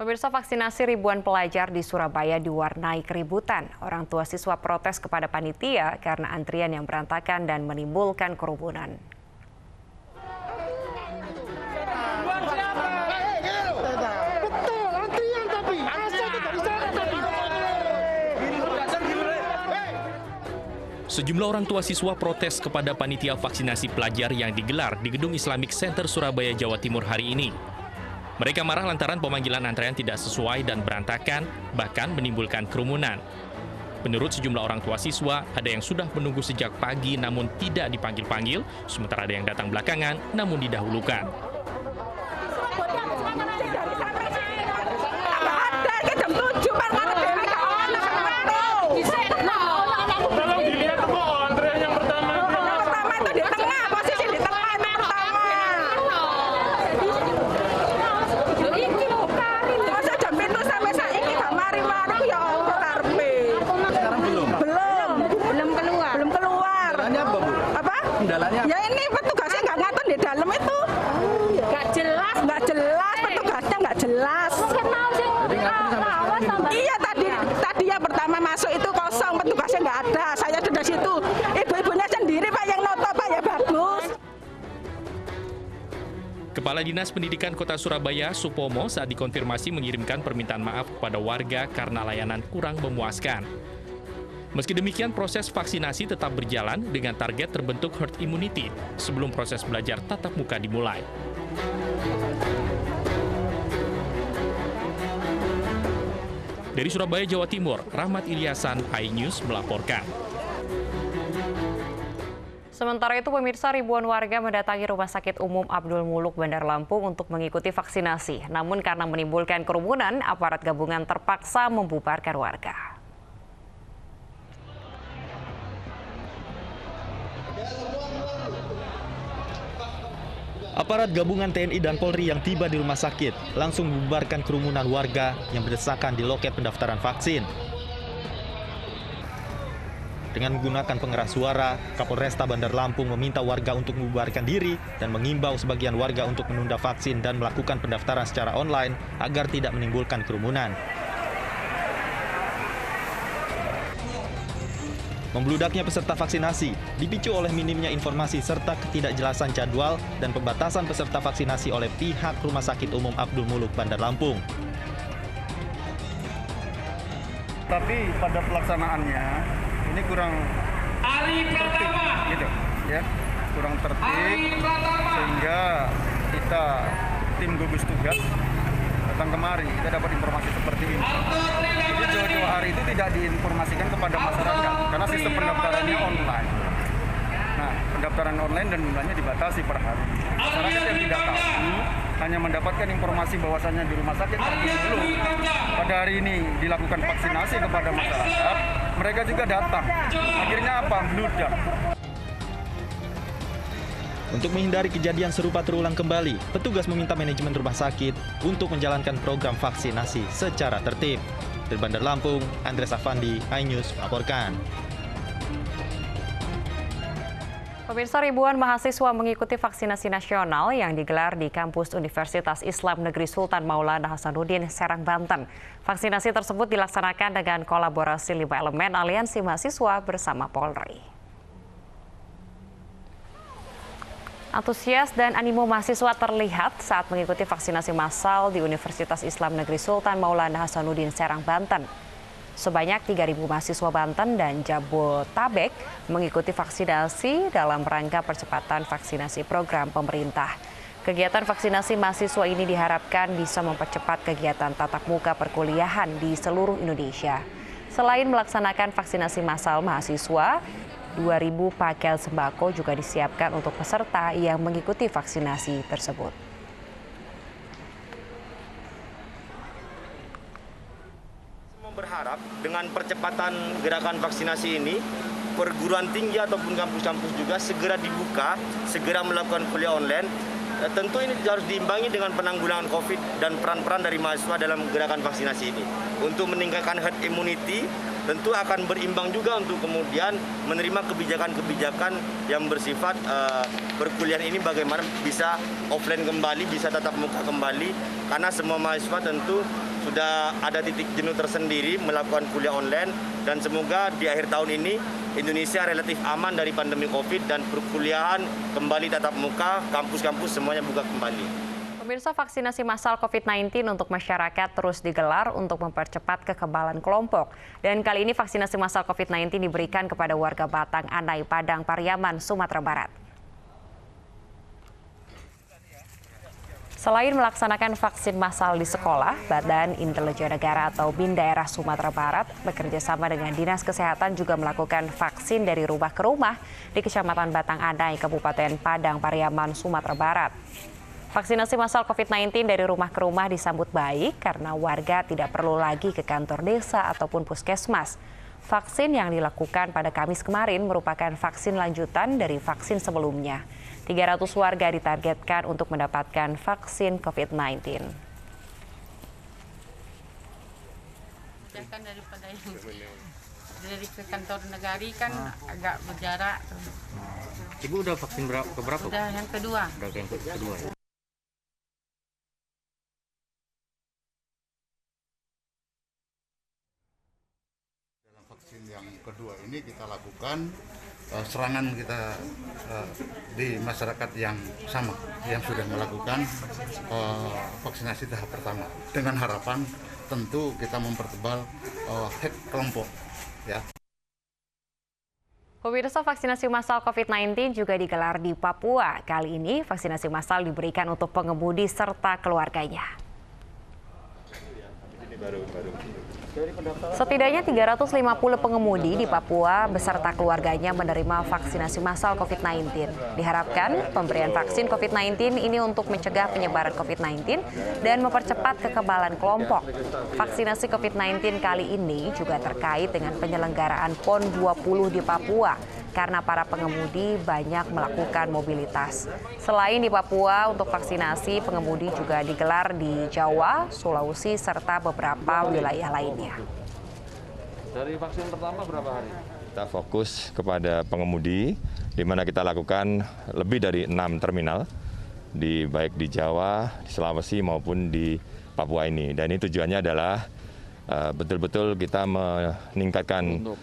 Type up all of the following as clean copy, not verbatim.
Pemirsa, vaksinasi ribuan pelajar di Surabaya diwarnai keributan. Orang tua siswa protes kepada panitia karena antrian yang berantakan dan menimbulkan kerumunan. Sejumlah orang tua siswa protes kepada panitia vaksinasi pelajar yang digelar di Gedung Islamic Center Surabaya, Jawa Timur hari ini. Mereka marah lantaran pemanggilan antrean tidak sesuai dan berantakan, bahkan menimbulkan kerumunan. Menurut sejumlah orang tua siswa, ada yang sudah menunggu sejak pagi namun tidak dipanggil-panggil, sementara ada yang datang belakangan namun didahulukan. Ya ini petugasnya nggak ngatur di dalam itu. Nggak jelas petugasnya nggak jelas. Iya tadi yang pertama masuk itu kosong, petugasnya nggak ada. Saya sudah situ, ibu-ibunya sendiri Pak yang noto Pak, ya bagus. Kepala Dinas Pendidikan Kota Surabaya, Supomo, saat dikonfirmasi mengirimkan permintaan maaf kepada warga karena layanan kurang memuaskan. Meski demikian, proses vaksinasi tetap berjalan dengan target terbentuk herd immunity sebelum proses belajar tatap muka dimulai. Dari Surabaya, Jawa Timur, Rahmat Ilyasan, iNews melaporkan. Sementara itu, pemirsa, ribuan warga mendatangi Rumah Sakit Umum Abdul Muluk, Bandar Lampung untuk mengikuti vaksinasi. Namun karena menimbulkan kerumunan, aparat gabungan terpaksa membubarkan warga. Aparat gabungan TNI dan Polri yang tiba di rumah sakit langsung membubarkan kerumunan warga yang berdesakan di loket pendaftaran vaksin. Dengan menggunakan pengeras suara, Kapolresta Bandar Lampung meminta warga untuk membubarkan diri dan mengimbau sebagian warga untuk menunda vaksin dan melakukan pendaftaran secara online agar tidak menimbulkan kerumunan. Membludaknya peserta vaksinasi dipicu oleh minimnya informasi serta ketidakjelasan jadwal dan pembatasan peserta vaksinasi oleh pihak Rumah Sakit Umum Abdul Muluk, Bandar Lampung. Tapi pada pelaksanaannya ini kurang tertib, gitu, ya, kurang tertib sehingga kita tim gugus tugas datang kemari, kita dapat informasi seperti ini. Jadi jauh-jauh hari itu tidak diinformasikan kepada masyarakat karena sistem pendaftarannya online. Nah, pendaftaran online dan jumlahnya dibatasi per hari. Masyarakat yang tidak tahu hanya mendapatkan informasi bahwasannya di rumah sakit Abdul Muluk pada hari ini dilakukan vaksinasi kepada masyarakat. Mereka juga datang. Akhirnya apa? Bludak. Untuk menghindari kejadian serupa terulang kembali, petugas meminta manajemen rumah sakit untuk menjalankan program vaksinasi secara tertib. Dari Bandar Lampung, Andres Afandi, iNews melaporkan. Pemirsa, ribuan mahasiswa mengikuti vaksinasi nasional yang digelar di kampus Universitas Islam Negeri Sultan Maulana Hasanuddin, Serang, Banten. Vaksinasi tersebut dilaksanakan dengan kolaborasi 5 elemen aliansi mahasiswa bersama Polri. Antusias dan animo mahasiswa terlihat saat mengikuti vaksinasi massal di Universitas Islam Negeri Sultan Maulana Hasanuddin, Serang, Banten. Sebanyak 3.000 mahasiswa Banten dan Jabotabek mengikuti vaksinasi dalam rangka percepatan vaksinasi program pemerintah. Kegiatan vaksinasi mahasiswa ini diharapkan bisa mempercepat kegiatan tatap muka perkuliahan di seluruh Indonesia. Selain melaksanakan vaksinasi massal mahasiswa, 2.000 paket sembako juga disiapkan untuk peserta yang mengikuti vaksinasi tersebut. Semua berharap dengan percepatan gerakan vaksinasi ini, perguruan tinggi ataupun kampus-kampus juga segera dibuka, segera melakukan kuliah online. Tentu ini harus diimbangi dengan penanggulangan COVID dan peran-peran dari mahasiswa dalam gerakan vaksinasi ini. Untuk meningkatkan herd immunity, tentu akan berimbang juga untuk kemudian menerima kebijakan-kebijakan yang bersifat perkuliahan ini bagaimana bisa offline kembali, bisa tatap muka kembali, karena semua mahasiswa tentu sudah ada titik jenuh tersendiri melakukan kuliah online dan semoga di akhir tahun ini Indonesia relatif aman dari pandemi COVID dan perkuliahan kembali tatap muka, kampus-kampus semuanya buka kembali. Pemirsa, vaksinasi massal COVID-19 untuk masyarakat terus digelar untuk mempercepat kekebalan kelompok. Dan kali ini vaksinasi massal COVID-19 diberikan kepada warga Batang Anai, Padang, Pariaman, Sumatera Barat. Selain melaksanakan vaksin massal di sekolah, Badan Intelijen Negara atau BIN Daerah Sumatera Barat bekerja sama dengan Dinas Kesehatan juga melakukan vaksin dari rumah ke rumah di Kecamatan Batang Anai, Kabupaten Padang, Pariaman, Sumatera Barat. Vaksinasi massal COVID-19 dari rumah ke rumah disambut baik karena warga tidak perlu lagi ke kantor desa ataupun puskesmas. Vaksin yang dilakukan pada Kamis kemarin merupakan vaksin lanjutan dari vaksin sebelumnya. 300 warga ditargetkan untuk mendapatkan vaksin COVID-19. Daripada yang dari ke kantor negari kan agak berjarak. Ibu udah vaksin berapa? Udah yang kedua. Udah yang kedua. Dalam vaksin yang kedua ini kita lakukan serangan kita di masyarakat yang sama yang sudah melakukan vaksinasi tahap pertama dengan harapan tentu kita mempertebal herd kelompok ya. Pemirsa, vaksinasi massal COVID-19 juga digelar di Papua. Kali ini vaksinasi massal diberikan untuk pengemudi serta keluarganya. Setidaknya 350 pengemudi di Papua beserta keluarganya menerima vaksinasi massal COVID-19. Diharapkan pemberian vaksin COVID-19 ini untuk mencegah penyebaran COVID-19 dan mempercepat kekebalan kelompok. Vaksinasi COVID-19 kali ini juga terkait dengan penyelenggaraan PON 20 di Papua karena para pengemudi banyak melakukan mobilitas. Selain di Papua, untuk vaksinasi pengemudi juga digelar di Jawa, Sulawesi, serta beberapa wilayah lainnya. Dari vaksin pertama berapa hari? Kita fokus kepada pengemudi, di mana kita lakukan lebih dari 6 terminal, baik di Jawa, di Sulawesi maupun di Papua ini. Dan ini tujuannya adalah betul-betul kita meningkatkan untuk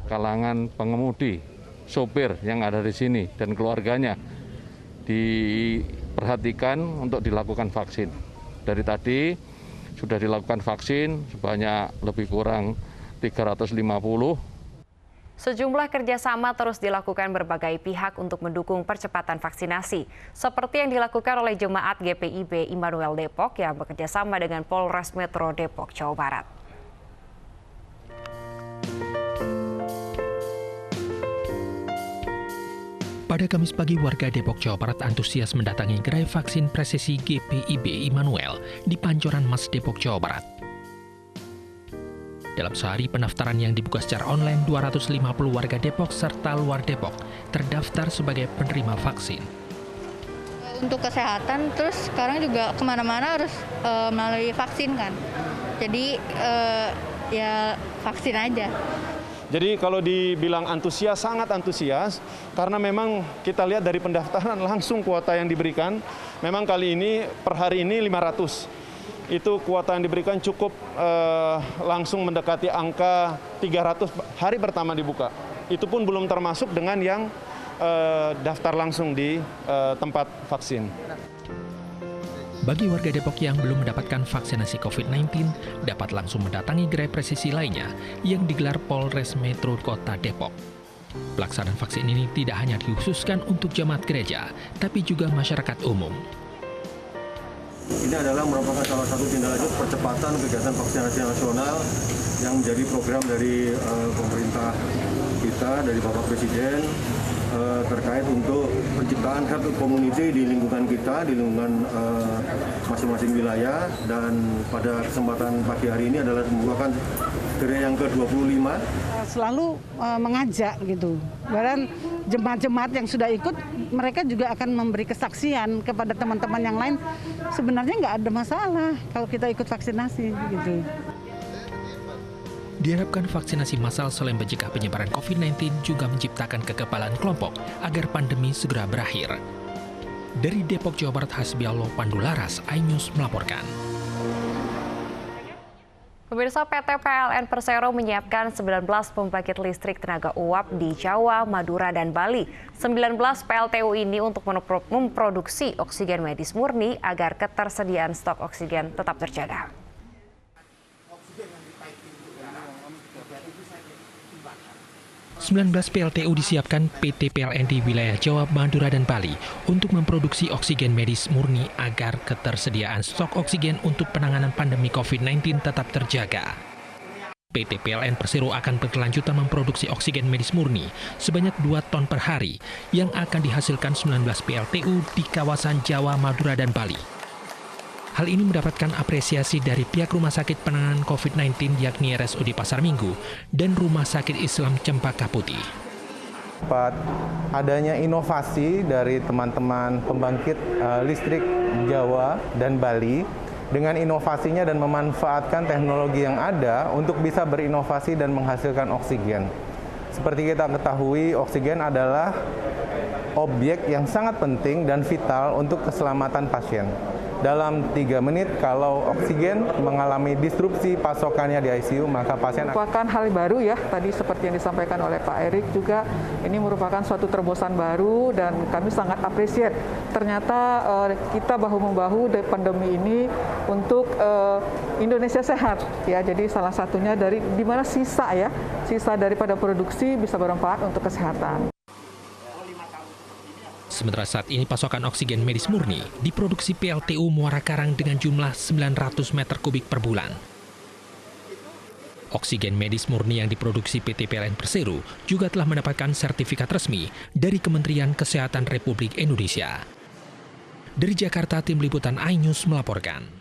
kalangan pengemudi, sopir yang ada di sini dan keluarganya diperhatikan untuk dilakukan vaksin. Dari tadi sudah dilakukan vaksin sebanyak lebih kurang 350. Sejumlah kerjasama terus dilakukan berbagai pihak untuk mendukung percepatan vaksinasi, seperti yang dilakukan oleh Jemaat GPIB Immanuel Depok yang bekerjasama dengan Polres Metro Depok, Jawa Barat. Pada Kamis pagi, warga Depok, Jawa Barat antusias mendatangi gerai vaksin presisi GPIB Immanuel di Pancoran Mas, Depok, Jawa Barat. Dalam sehari pendaftaran yang dibuka secara online, 250 warga Depok serta luar Depok terdaftar sebagai penerima vaksin. Untuk kesehatan, terus sekarang juga kemana-mana harus melalui vaksin kan. Jadi ya vaksin aja. Jadi kalau dibilang antusias, sangat antusias, karena memang kita lihat dari pendaftaran langsung kuota yang diberikan, memang kali ini per hari ini 500. Itu kuota yang diberikan cukup langsung mendekati angka 300 hari pertama dibuka. Itu pun belum termasuk dengan yang daftar langsung di tempat vaksin. Bagi warga Depok yang belum mendapatkan vaksinasi COVID-19, dapat langsung mendatangi gerai presisi lainnya yang digelar Polres Metro Kota Depok. Pelaksanaan vaksin ini tidak hanya dikhususkan untuk jemaat gereja, tapi juga masyarakat umum. Ini adalah merupakan salah satu tindak lanjut percepatan kegiatan vaksinasi nasional yang menjadi program dari pemerintah kita, dari Bapak Presiden, terkait untuk penciptaan herd immunity di lingkungan kita, di lingkungan masing-masing wilayah. Dan pada kesempatan pagi hari ini adalah merupakan gerai yang ke-25. Selalu mengajak gitu, dan jemaat-jemaat yang sudah ikut, mereka juga akan memberi kesaksian kepada teman-teman yang lain. Sebenarnya nggak ada masalah kalau kita ikut vaksinasi gitu. Diharapkan vaksinasi massal selain mencegah penyebaran COVID-19 juga menciptakan kekebalan kelompok agar pandemi segera berakhir. Dari Depok, Jawa Barat, Hasbiallah Pandularas, iNews melaporkan. Pemirsa, PT PLN Persero menyiapkan 19 pembangkit listrik tenaga uap di Jawa, Madura, dan Bali. 19 PLTU ini untuk memproduksi oksigen medis murni agar ketersediaan stok oksigen tetap terjaga. Sembilan 19 PLTU disiapkan PT PLN di wilayah Jawa, Madura, dan Bali untuk memproduksi oksigen medis murni agar ketersediaan stok oksigen untuk penanganan pandemi COVID-19 tetap terjaga. PT PLN Persero akan berkelanjutan memproduksi oksigen medis murni sebanyak 2 ton per hari yang akan dihasilkan 19 PLTU di kawasan Jawa, Madura, dan Bali. Hal ini mendapatkan apresiasi dari pihak Rumah Sakit Penanganan COVID-19 yakni RSUD Pasar Minggu dan Rumah Sakit Islam Cempaka Putih. Adanya inovasi dari teman-teman pembangkit listrik Jawa dan Bali dengan inovasinya dan memanfaatkan teknologi yang ada untuk bisa berinovasi dan menghasilkan oksigen. Seperti kita ketahui, oksigen adalah objek yang sangat penting dan vital untuk keselamatan pasien. Dalam 3 menit, kalau oksigen mengalami disrupsi pasokannya di ICU, maka pasien merupakan hal baru ya, tadi seperti yang disampaikan oleh Pak Erik juga, ini merupakan suatu terobosan baru dan kami sangat apresiat. Ternyata kita bahu-membahu dari pandemi ini untuk Indonesia sehat ya. Jadi salah satunya dari di mana sisa daripada produksi bisa bermanfaat untuk kesehatan. Sementara saat ini pasokan oksigen medis murni diproduksi PLTU Muara Karang dengan jumlah 900 meter kubik per bulan. Oksigen medis murni yang diproduksi PT PLN Persero juga telah mendapatkan sertifikat resmi dari Kementerian Kesehatan Republik Indonesia. Dari Jakarta, Tim Liputan iNews melaporkan.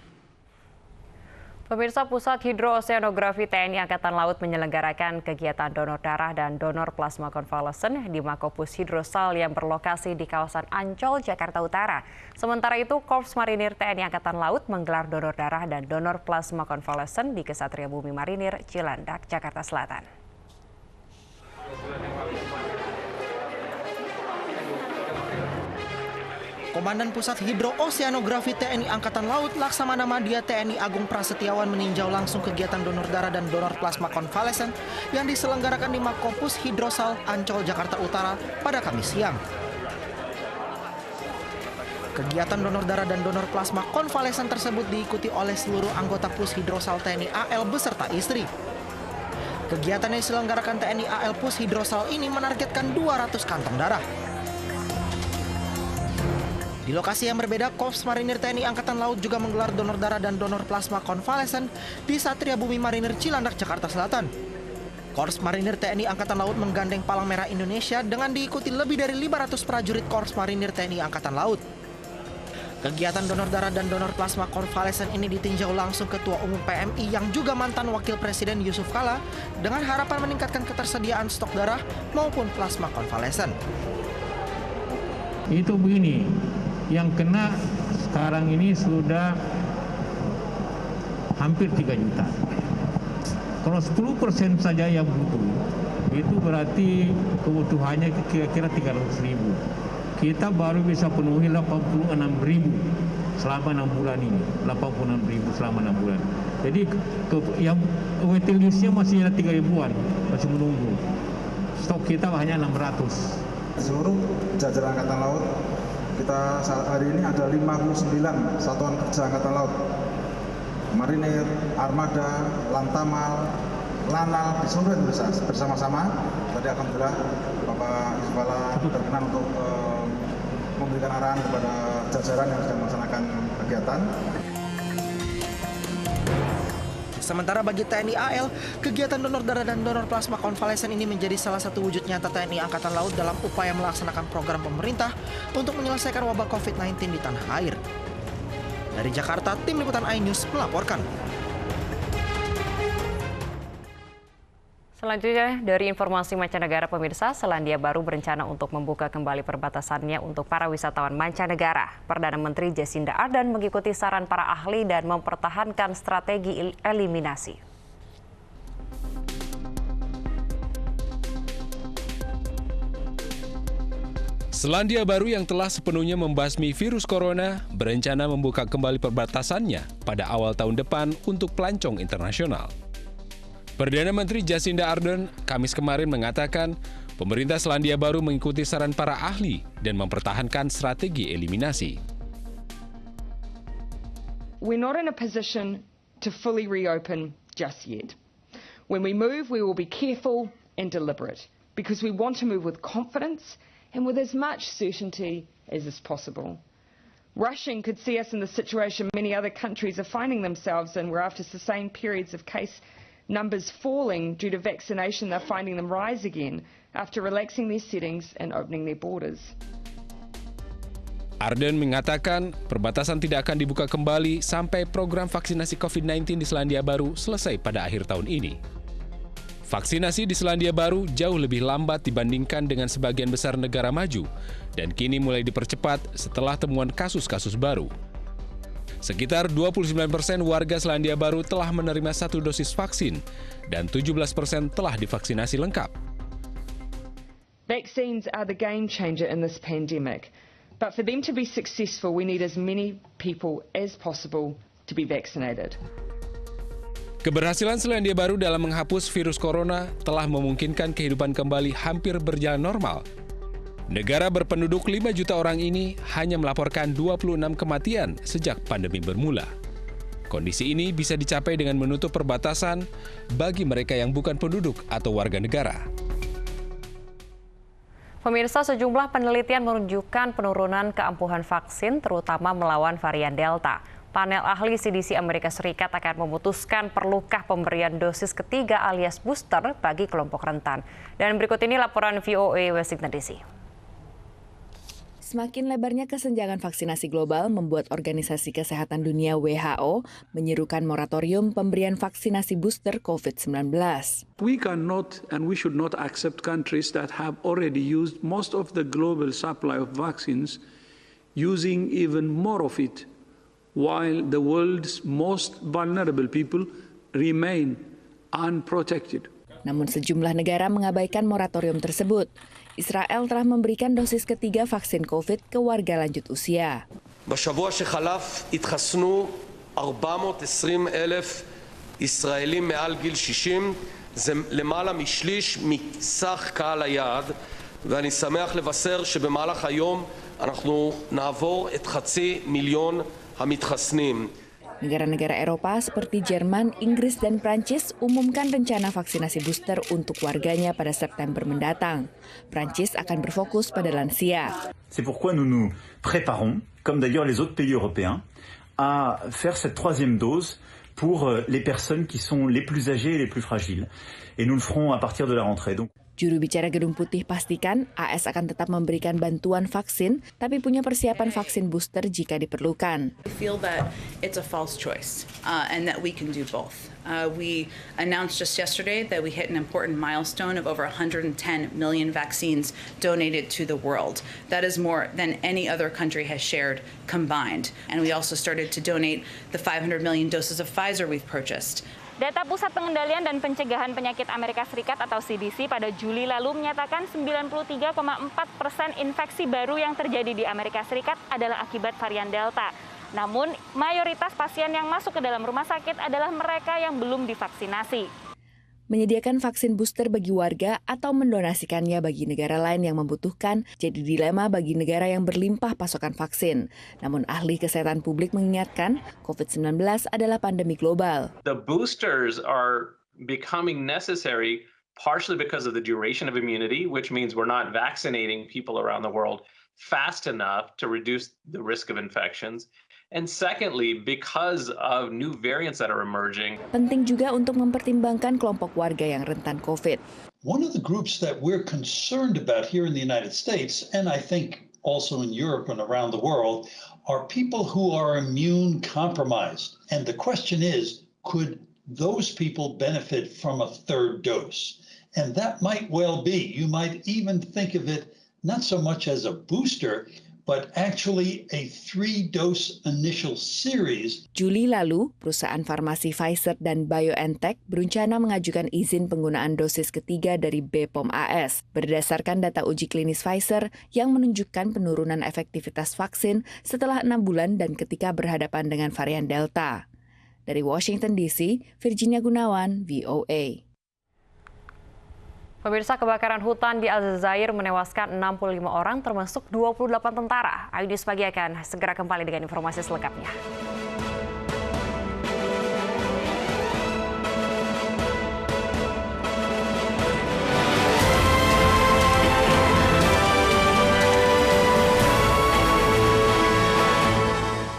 Pemirsa, Pusat Hidrooseanografi TNI Angkatan Laut menyelenggarakan kegiatan donor darah dan donor plasma konvalesen di Makopus Hidrosal yang berlokasi di kawasan Ancol, Jakarta Utara. Sementara itu, Korps Marinir TNI Angkatan Laut menggelar donor darah dan donor plasma konvalesen di Kesatria Bumi Marinir, Cilandak, Jakarta Selatan. Komandan Pusat Hidrooseanografi TNI Angkatan Laut Laksamana Madya TNI Agung Prasetyawan meninjau langsung kegiatan donor darah dan donor plasma konvalesen yang diselenggarakan di Makopus Hidrosal, Ancol, Jakarta Utara pada Kamis siang. Kegiatan donor darah dan donor plasma konvalesen tersebut diikuti oleh seluruh anggota Pus Hidrosal TNI AL beserta istri. Kegiatan yang diselenggarakan TNI AL Pus Hidrosal ini menargetkan 200 kantong darah. Di lokasi yang berbeda, Korps Marinir TNI Angkatan Laut juga menggelar donor darah dan donor plasma konvalesen di Satria Bumi Marinir Cilandak, Jakarta Selatan. Korps Marinir TNI Angkatan Laut menggandeng Palang Merah Indonesia dengan diikuti lebih dari 500 prajurit Korps Marinir TNI Angkatan Laut. Kegiatan donor darah dan donor plasma konvalesen ini ditinjau langsung Ketua Umum PMI yang juga mantan Wakil Presiden Yusuf Kala dengan harapan meningkatkan ketersediaan stok darah maupun plasma konvalesen. Itu begini. Yang kena sekarang ini sudah hampir 3 juta. Kalau 10% saja yang butuh, itu berarti kebutuhannya kira-kira 300.000. Kita baru bisa penuhi 86.000 selama 6 bulan ini. 86.000 selama 6 bulan. Jadi yang waiting list-nya masih ada 3.000-an, masih menunggu. Stok kita hanya 600. Seluruh jajaran Angkatan Laut, kita saat hari ini ada 59 satuan kerja Angkatan Laut, Marinir, Armada, Lantamal, Lanal di seluruh Indonesia bersama-sama. Tadi alhamdulillah Bapak Yusuf Kala berkenan untuk memberikan arahan kepada jajaran yang sedang melaksanakan kegiatan. Sementara bagi TNI AL, kegiatan donor darah dan donor plasma konvalesen ini menjadi salah satu wujud nyata TNI Angkatan Laut dalam upaya melaksanakan program pemerintah untuk menyelesaikan wabah COVID-19 di tanah air. Dari Jakarta, Tim Liputan iNews melaporkan. Selanjutnya, dari informasi mancanegara, pemirsa, Selandia Baru berencana untuk membuka kembali perbatasannya untuk para wisatawan mancanegara. Perdana Menteri Jacinda Ardern mengikuti saran para ahli dan mempertahankan strategi eliminasi. Selandia Baru yang telah sepenuhnya membasmi virus corona berencana membuka kembali perbatasannya pada awal tahun depan untuk pelancong internasional. Perdana Menteri Jacinda Ardern Kamis kemarin mengatakan pemerintah Selandia Baru mengikuti saran para ahli dan mempertahankan strategi eliminasi. We're not in a position to fully reopen just yet. When we move, we will be careful and deliberate because we want to move with confidence and with as much certainty as is possible. Rushing could see us in the situation many other countries are finding themselves in, where after sustained periods of case numbers falling due to vaccination, they're finding them rise again after relaxing their settings and opening their borders. Ardern mengatakan perbatasan tidak akan dibuka kembali sampai program vaksinasi COVID-19 di Selandia Baru selesai pada akhir tahun ini. Vaksinasi di Selandia Baru jauh lebih lambat dibandingkan dengan sebagian besar negara maju dan kini mulai dipercepat setelah temuan kasus-kasus baru. Sekitar 29% warga Selandia Baru telah menerima 1 dosis vaksin dan 17% telah divaksinasi lengkap. Vaccines are the game changer in this pandemic, but for them to be successful, we need as many people as possible to be vaccinated. Keberhasilan Selandia Baru dalam menghapus virus corona telah memungkinkan kehidupan kembali hampir berjalan normal. Negara berpenduduk 5 juta orang ini hanya melaporkan 26 kematian sejak pandemi bermula. Kondisi ini bisa dicapai dengan menutup perbatasan bagi mereka yang bukan penduduk atau warga negara. Pemirsa, sejumlah penelitian menunjukkan penurunan keampuhan vaksin terutama melawan varian Delta. Panel ahli CDC Amerika Serikat akan memutuskan perlukah pemberian dosis ketiga alias booster bagi kelompok rentan. Dan berikut ini laporan VOA Washington DC. Semakin lebarnya kesenjangan vaksinasi global membuat Organisasi Kesehatan Dunia WHO menyerukan moratorium pemberian vaksinasi booster COVID-19. We cannot and we should not accept countries that have already used most of the global supply of vaccines using even more of it, while the world's most vulnerable people remain unprotected. Namun sejumlah negara mengabaikan moratorium tersebut. Israel telah memberikan dosis ketiga vaksin COVID ke warga lanjut usia. בשבוע שחלף התחסנו 420,000 ישראלים מעל גיל 60, זה למעלה משליש מסך קהל היעד, ואני שמח לבשר שבמהלך היום אנחנו נעבור את 500,000 המתחסנים. Negara-negara Eropa seperti Jerman, Inggris, dan Prancis umumkan rencana vaksinasi booster untuk warganya pada September mendatang. Prancis akan berfokus pada lansia. C'est pourquoi nous nous préparons, comme d'ailleurs les autres pays européens, à faire cette troisième dose pour les personnes qui sont les plus âgées et les plus fragiles. Et nous le ferons à partir de la rentrée. Donc, Juru bicara Gedung Putih pastikan AS akan tetap memberikan bantuan vaksin, tapi punya persiapan vaksin booster jika diperlukan. We feel that it's a false choice and that we can do both. We announced just yesterday that we hit an important milestone of over 110 million vaccines donated to the world. That is more than any other country has shared combined. And we also started to donate the 500 million doses of Pfizer we've purchased. Data Pusat Pengendalian dan Pencegahan Penyakit Amerika Serikat atau CDC pada Juli lalu menyatakan 93,4% infeksi baru yang terjadi di Amerika Serikat adalah akibat varian Delta. Namun, mayoritas pasien yang masuk ke dalam rumah sakit adalah mereka yang belum divaksinasi. Menyediakan vaksin booster bagi warga atau mendonasikannya bagi negara lain yang membutuhkan jadi dilema bagi negara yang berlimpah pasokan vaksin. Namun ahli kesehatan publik mengingatkan COVID-19 adalah pandemi global. The boosters are becoming necessary partially because of the duration of immunity, which means we're not vaccinating people around the world fast enough to reduce the risk of infections. And secondly, because of new variants that are emerging. Penting juga untuk mempertimbangkan kelompok warga yang rentan COVID. One of the groups that we're concerned about here in the United States, and I think also in Europe and around the world, are people who are immune compromised. And the question is, could those people benefit from a third dose? And that might well be. You might even think of it not so much as a booster, but actually a 3-dose initial series. Juli lalu, perusahaan farmasi Pfizer dan BioNTech berencana mengajukan izin penggunaan dosis ketiga dari BPOM AS berdasarkan data uji klinis Pfizer yang menunjukkan penurunan efektivitas vaksin setelah 6 bulan dan ketika berhadapan dengan varian Delta. Dari Washington DC, Virginia Gunawan, VOA. Pemirsa, kebakaran hutan di Aljazair menewaskan 65 orang termasuk 28 tentara. Ayu News Pagi akan segera kembali dengan informasi selengkapnya.